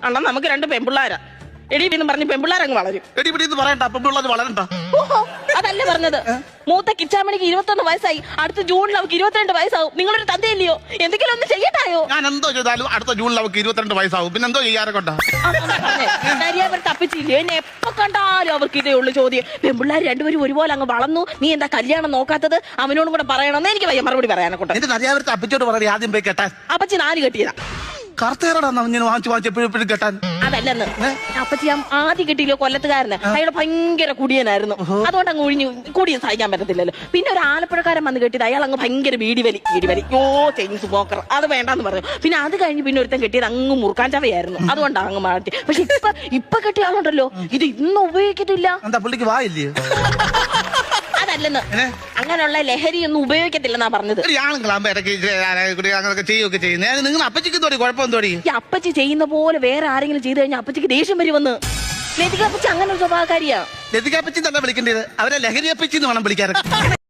അണ്ണാ നമുക്ക് 2 പെൺപിള്ളാരാ. എടി എന്ന് പറഞ്ഞ് പെൺപിള്ളാരങ്ങ് വളരും. എടി പിടി പറയണ്ട, പെൺപിള്ളേർ വളരണ്ട. ഓഹോ, അതല്ലേ പറഞ്ഞത്. മൂത്ത കിച്ചാമണിക്ക് 21 വയസ്സായി. അടുത്ത ജൂണിൽ അവർക്ക് 22 വയസ്സാവും. നിങ്ങളൊരു തന്തയില്ലയോ? എന്തെങ്കിലും ഒന്ന് ചെയ്യട്ടായോ? ഞാൻ എന്തോ ചെയ്താലും അടുത്ത ജൂണിൽ അവർക്ക് 22 വയസ്സാവും. പിന്നെ എന്തോ ചെയ്യാറെ കൊണ്ടാ? അവർ തപ്പിച്ചില്ലേ? എന്നെ എപ്പോ കണ്ടാലും അവർക്ക് ഇതേ ഉള്ളു ചോദ്യം. പെൺപിള്ളേർ രണ്ടുപേരും ഒരുപോലെ അങ്ങ് വളർന്നു. നീ എന്താ കല്യാണം നോക്കാത്തത്? അവനോടും കൂടെ പറയണമെന്ന് എനിക്ക് വയ്യ മറുപടി പറയാനെ കൊണ്ട്. എന്റെ നരിയാവരത്തെ അപ്പച്ചോട് പറയാം ആദ്യം പോയി കെട്ടാൻ. അപ്പച്ചി 4 കെട്ടിയതാ. കറുത്തേറടാ ഞാൻ വാങ്ങിച്ച് എപ്പോഴും കെട്ടാൻ. അതല്ലെന്ന് അപ്പച്ചി ആദ്യം കിട്ടിയില്ലോ കൊല്ലത്തുകാരന്. അയാള് ഭയങ്കര കുടിയനായിരുന്നു. അതുകൊണ്ട് അങ്ങ് ഒഴിഞ്ഞു കുടിയും സഹിക്കാൻ പറ്റത്തില്ലല്ലോ. പിന്നെ ഒരു ആലപ്പുഴക്കാരൻ വന്ന് കെട്ടിയത് അയാൾ അങ്ങ് ഭയങ്കര വീടിവലി ചെയിൻ സ്മോക്കർ. അത് വേണ്ടാന്ന് പറഞ്ഞു. പിന്നെ അത് കഴിഞ്ഞ് പിന്നെ ഒരുത്തൻ കെട്ടിയത് അങ്ങ് മുറുക്കാൻ ചവയായിരുന്നു. അതുകൊണ്ടാണ് അങ്ങ് മാറ്റി. പക്ഷെ ഇപ്പൊ കെട്ടിയ ആളുണ്ടല്ലോ, ഇത് ഇന്നും ഉപയോഗിക്കത്തില്ല. എന്താ പുള്ളിക്ക് വായില്ലേ? അതല്ലെന്ന് അങ്ങനെയുള്ള ലഹരി ഒന്നും ഉപയോഗിക്കത്തില്ലെന്നാ പറഞ്ഞത്. അങ്ങനെയൊക്കെ ചെയ്യുകയൊക്കെ ചെയ്യുന്നത് നിങ്ങൾ അപ്പച്ചിക്ക് തോടി കുഴപ്പം തോടി. ഈ അപ്പച്ചി ചെയ്യുന്ന പോലെ വേറെ ആരെങ്കിലും ചെയ്തു കഴിഞ്ഞാൽ അപ്പച്ചിക്ക് ദേഷ്യം വരുമെന്ന്. ലതിക അപ്പച്ചി അങ്ങനെ ഒരു സ്വഭാവക്കാരിയാ. ലതിക അപ്പച്ചി തന്നെ വിളിക്കേണ്ടത്. അവരെ ലഹരി അപ്പച്ചി എന്ന് വേണം വിളിക്കാറ്.